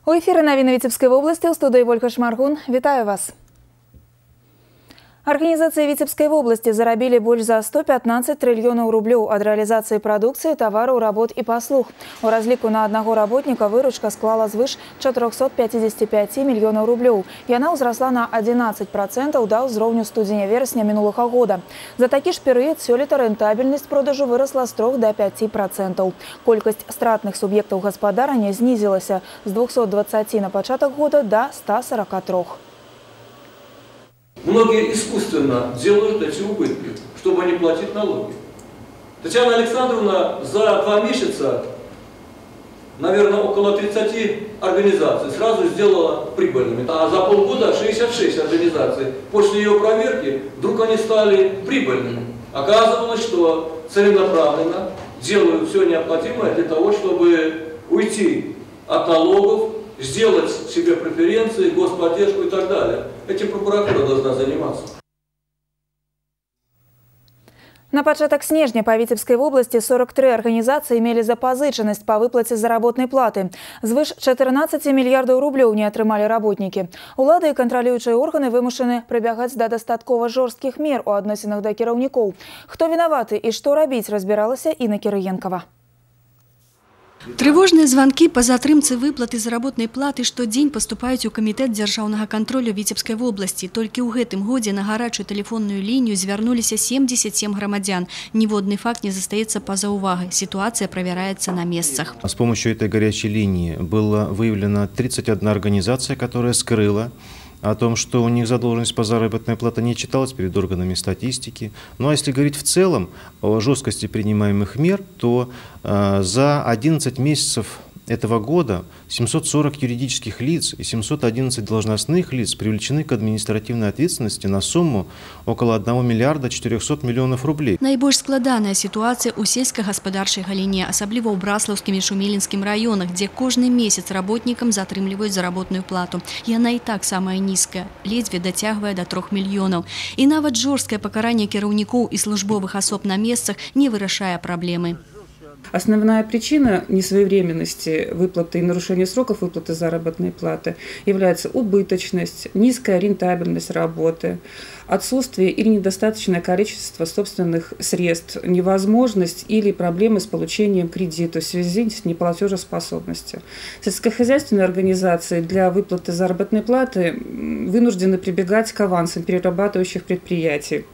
У эфіры навіны Віцебскай вобласці, ў студыі Вольга Шмаргун. Вітаю вас. Арганізацыі Віцебскай вобласці зарабілі больш за 115 трыльёнаў рублёў ад рэалізацыі прадукцыі, тавараў, работ і паслуг. У разліку на аднаго работніка выручка склала звыш 455 мільёнаў рублёў. Яна ўзрасла на 11% да ўзроўню студзеня-верасня мінулага года. За такі ж перыяд сёлета рэнтабельнасць продажу вырасла з 3 до 5%. Колькасць стратных суб'ектаў гаспадарання знізілася з 220 на пачатак года до 143. Многие искусственно делают эти убытки, чтобы не платить налоги. Татьяна Александровна за 2 месяца, наверное, около 30 организаций сразу сделала прибыльными. А за полгода 66 организаций. После ее проверки вдруг они стали прибыльными. Оказывалось, что целенаправленно делают все необходимое для того, чтобы уйти от налогов, сделать себе преференции, господдержку и так далее. Этим прокуратура должна заниматься. На пачатак снежня па Віцебскай вобласці 43 арганізацыі мелі запазычанасць па выплаце заработнай платы. Звыш 14 мільярдаў рублёў не атрымалі работнікі. Улады і кантралюючыя органы вымушаны прыбягаць да дастаткова жорсткіх мер у адносінах да кіраўнікоў. Хто вінаваты і што рабіць, разбіралася Інна Кірыенкава. Тревожные звонки по затрымцы выплаты заработной платы штодзень поступаюць у камітэт дзяржаўнага кантролю Віцебскай вобласці. Толькі ў гэтым годзе на гарачую тэлефонную лінію звярнуліся 77 грамадзян. Ніводны факт не застаецца па-за увагай. Ситуация проверяется на местах. С помощью этой горячей линии было выявлено 31 организация, которая скрыла о том, что у них задолженность по заработной плате не читалась перед органами статистики. Ну а если говорить в целом о жесткости принимаемых мер, то за 11 месяцев этого года 740 юридических лиц и 711 должностных лиц привлечены к административной ответственности на сумму около 1 миллиарда 400 миллионов рублей. Найбольш складаная ситуация у сельскохаспадарчай галіне, асабліва ў Браслаўскім і Шумілінскім раёнах, дзе кожны месяц работникам затрымліваюць заработную плату. Яна і так самая нізкая, ледзьве дацягвае до 3 мільёнаў. І нават жорсткае пакаранне кіраўнікоў і службовых асоб на месцах не вырашае праблемы. Основная причина несвоевременности выплаты и нарушения сроков выплаты заработной платы является убыточность, низкая рентабельность работы, отсутствие или недостаточное количество собственных средств, невозможность или проблемы с получением кредита в связи с неплатежеспособностью. Сельскохозяйственные организации для выплаты заработной платы вынуждены прибегать к авансам перерабатывающих предприятий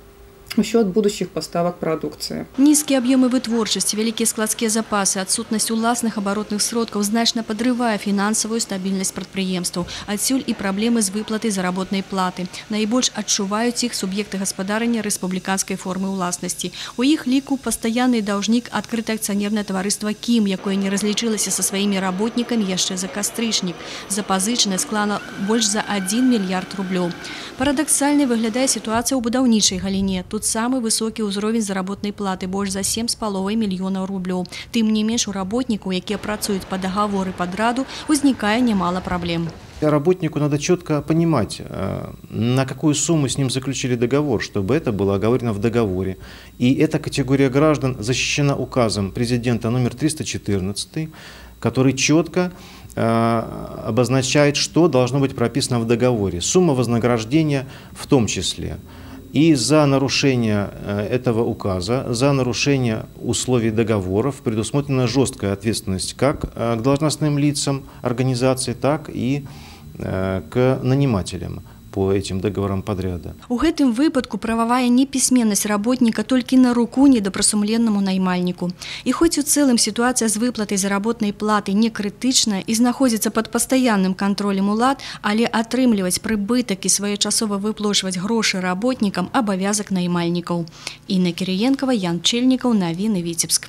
в счет будущих поставок продукции. Низкие объемы вытворчасці, вялікія складскія запасы, адсутнасць уласных абаротных сродкаў значна падрывае фінансавую стабільнасць прадпрыемстваў. Адсюль і праблемы з выплатай заработнай платы. Найбольш адчуваюць іх суб'екты гаспадарання рэспубліканскай формы ўласнасці. У іх ліку пастаянны даўжнік адкрытае акцыянернае таварыства «Кім», якое не разлічылася са сваімі работнікамі яшчэ за кастрычнік. Запазычанае склала больш за 1 мільярд рублёў. Парадаксальнай выглядае сітуацыя ў будаўнічай галіне. Тут самый высокі ўзровень заработной платы, больш за 7,5 мільёнаў рублёў. Тым не менш у работнікаў, якія працуюць по договору падраду, узнікае немало проблем. Работнику надо четко понимать, на какую сумму с ним заключили договор, чтобы это было оговорено в договоре. И эта категория граждан защищена указом президента номер 314, который четко обозначает, что должно быть прописано в договоре. Сумма вознаграждения в том числе. И за нарушение этого указа, за нарушение условий договоров предусмотрена жесткая ответственность как к должностным лицам организации, так и к нанимателям по этим договорам подряда. У гэтым выпадку прававая непісьменнасць работніка толькі на руку недобрасумленнаму наймальніку. І хоць у цэлым сітуацыя з выплатай заработнай платы не крытычная і знаходзіцца пад пастаянным кантролем улад, але атрымліваць прыбытак і своечасова выплачваць грошы работнікам абавязак наймальнікаў. Інна Кірыенкава, Ян Пчельнікаў, навіны Віцебск.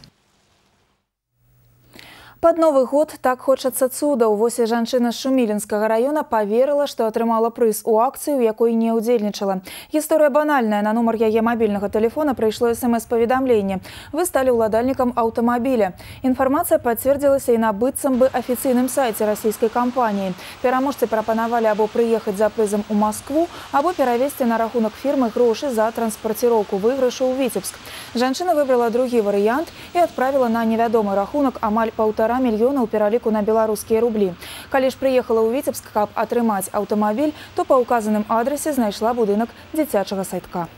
Под Новый год так хочацца цудаў. Вось і жанчына з Шумілінскага района поверила, што атрымала прыз у акцыю, якой не ўдзельнічала. Гісторыя банальная. На нумар яе мабільнага тэлефона прыйшло смс-паведамленне. Вы сталі ўладальнікам аўтамабіля. Інфармацыя пацвердзілася і на быццам бы афіцыйным сайце расійскай кампаніі. Пераможцы прапанавалі або прыехаць за прызам у Маскву, або перавесці на рахунак фірмы грошы за транспарціроўку выйгрышу ў Віцебск. Жанчына выбрала другі варыянт і адправіла на невядомы рахунак амаль 1,5 мільёна ў пераліку на беларускія рублі. Калі ж прыехала ў Віцебск, каб атрымаць аўтамабіль, то па ўказаным адрасе знайшла будынак дзіцячага садка.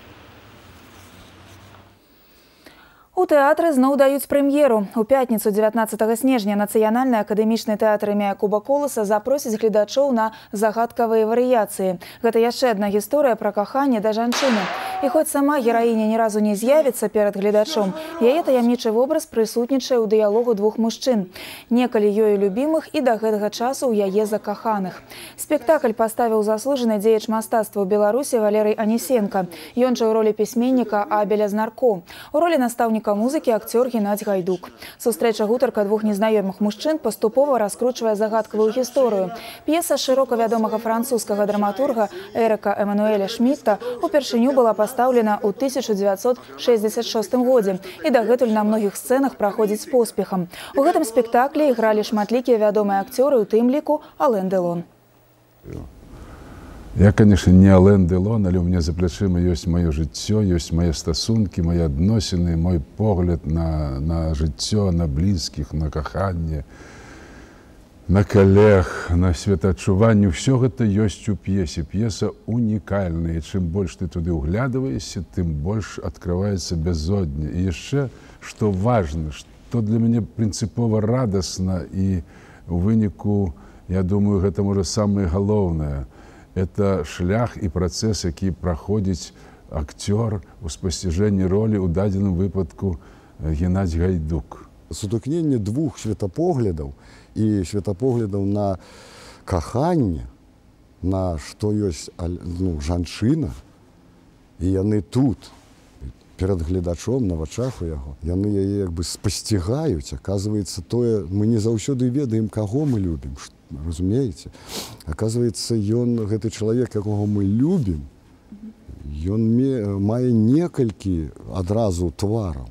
У тэатры зноў даюць прэм'еру. У пятніцу 19 снежня Нацыянальны акадэмічны тэатр імя Якуба Коласа запросіць гледачоў на загадкавыя варыяцыі. Гэта яшчэ адна гісторыя пра каханне да жанчыны. І хоць сама гераіня ні разу не з'явіцца перад гледачом, яе таямнічы вобраз прысутнічае ў дыялогу двух мужчын. Некалі ёю любімых і да гэтага часу ў яе закаханых. Спектакль паставіў заслужаны дзеяч мастацтва ў Беларусі Валерый Анісенка. Ён жа ў ролі пісьменніка Абеля Знарко. У ролі настаўніка музыкі акцёр Геннадзь Гайдук. Сустрэча гутарка двух незнаёмых мужчын паступова раскручвае загадкавую гісторыю. П'еса шырока вядомага французскага драматурга Эрыка Эмануэля Шмітта упершыню была пастаўлена ў 1966 годзе і дагэтуль на многіх сцэнах праходзіць з поспехам. У гэтым спектаклі ігралі шматлікія вядомыя акцёры, у тым ліку Ален Делон. Я, конечно, не Ален Делон, але у меня за плечима есть мое жыццё, есть мои стасунки, мои адносіны, мой погляд на жыццё, на близких, на каханне, на коллег, на светоадчуванне. Все гэта ёсць у п'есе. П'еса унікальная. Чым больш ты туды углядываешься, тым больш открывается безодня. І яшчэ, што важно, што для мяне прынцыпова радасна, і у выніку, я думаю, гэта можа самае галоўнае. Это шлях і працэс, які праходзіць акцёр у спасціжэнні ролі, у дадзеным выпадку Геннадзь Гайдук. Сутыкненне двух светапоглядаў і светапоглядаў на каханне, на што ёсць жанчына, і яны тут, перад гледачом, на вачах у яго, яны яе як бы спасцігаюць. Аказваецца, тое, мы не заўсёды ведаем, каго мы любім, разумееце? Оказывается, гэты чалавек, якога мы любім, ён мае некалькі адразу твараў.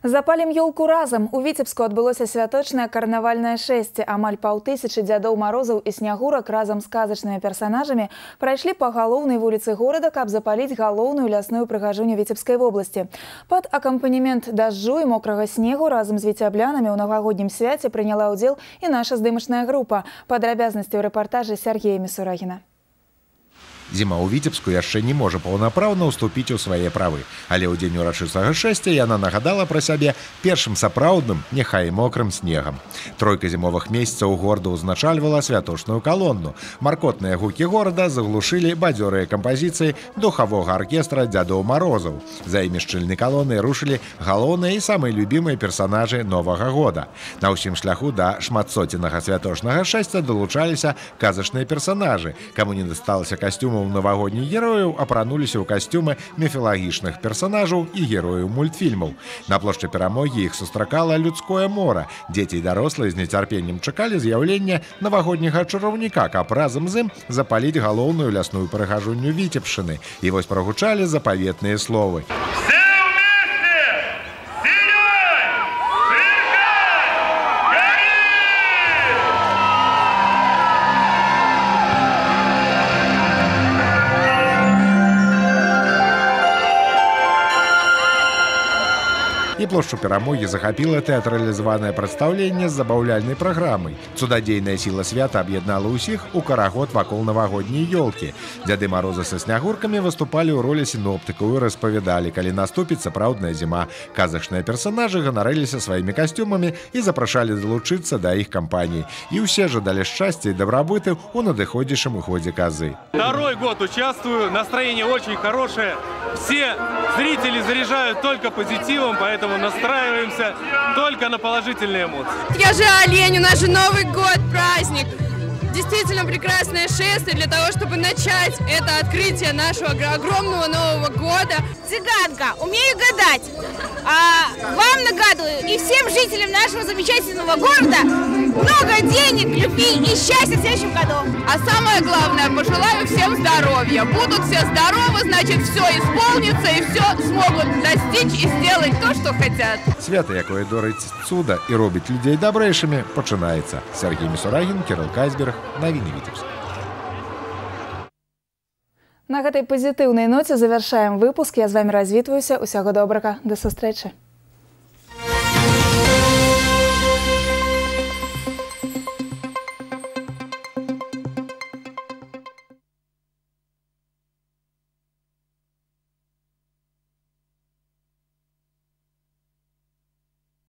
Запалім ёлку разам. У Віцебску адбылося святочнае карнавальнае шэсце. Амаль 500 дзядоў Марозаў і Снягурак разам з казачнымі персанажамі прайшлі па галоўнай вуліцы горада, каб запаліць галоўную лясную прыгажуню Віцебскай вобласці. Пад акампанемент дажджу і мокрага снегу разам з віцяблянамі ў навагоднім свяце прыняла ўдзел і наша здымачная група. Падрабязнасці ў рэпартажы Сергея Мисурагіна. Зіма ў Віцебску яшчэ не можа паўнапраўна ўступіць у свае правы. Але ў дзень урачыстага шэсця яна нагадала пра сябе першым сапраўдным, няхай і мокрым снегам. Тройка зімовых месяцаў горада ўзначальвала святочную калонну. Маркотныя гукі горада заглушылі бадзёрыя кампазіцыі духавога аркестра дзядоў Марозаў. За імі шчыльнай калонай рушылі галоўныя і самыя любімыя персанажы Новага года. На ўсім шляху да шматсоценнага святочнага шэсця далучаліся казачныя персанажы. Каму не дасталася касцюмаў навагодніх герояў, апрануліся ў касцюмы міфалагічных персанажаў і герояў мультфільмаў. На плошчы Перамогі іх сустракала людское мора. Дзеці і дарослыя з нецярпеннем чакалі з'яўлення навагодняга чараўніка, каб разам з ім запаліць галоўную лясную прыгажунню Віцебшчыны. І вось прагучалі запаветныя словы. І плошчу Перамогі захапіла тэатралізаванае прадстаўленне з забаўляльнай праграмай. Цудадзейная сіла свята аб'яднала ўсіх у карагод вакол навагодняй ёлкі. Дзяды Марозы са снягуркамі выступалі ў ролі сіноптыкаў і распавядалі, калі наступіць сапраўдная зіма. Казачныя персанажы ганарыліся сваімі касцюмамі і запрашалі далучыцца да іх кампаніі. І ўсе жадалі шчасця і дабрабыту ў надыходзячым годзе казы. Второй год участвую, настроение очень хорошее. Все зрители заряжают только позитивом, поэтому настраиваемся только на положительные эмоции. Я же олень, у нас же Новый год, праздник. Действительно прекрасное шествие для того, чтобы начать это открытие нашего огромного Нового года. Цыганка, умею гадать. Вам нагадываю и всем жителям нашего замечательного города много денег, любви и счастья в следующем году. А самое главное, пожелаю всем здоровья. Будут все здоровы, значит, все исполнится и все смогут достичь и сделать то, что хотят. Свята, якое дорыць цуда і робіць людзей дабрэйшымі, пачынаецца. Сергей Мисурагін, Кирилл Кайсберг, Навіны Віцебск. На гэтай пазітыўнай ноце завяршаем выпуск. Я з вами развітваюся. Усяго добрага. До сустрэчы.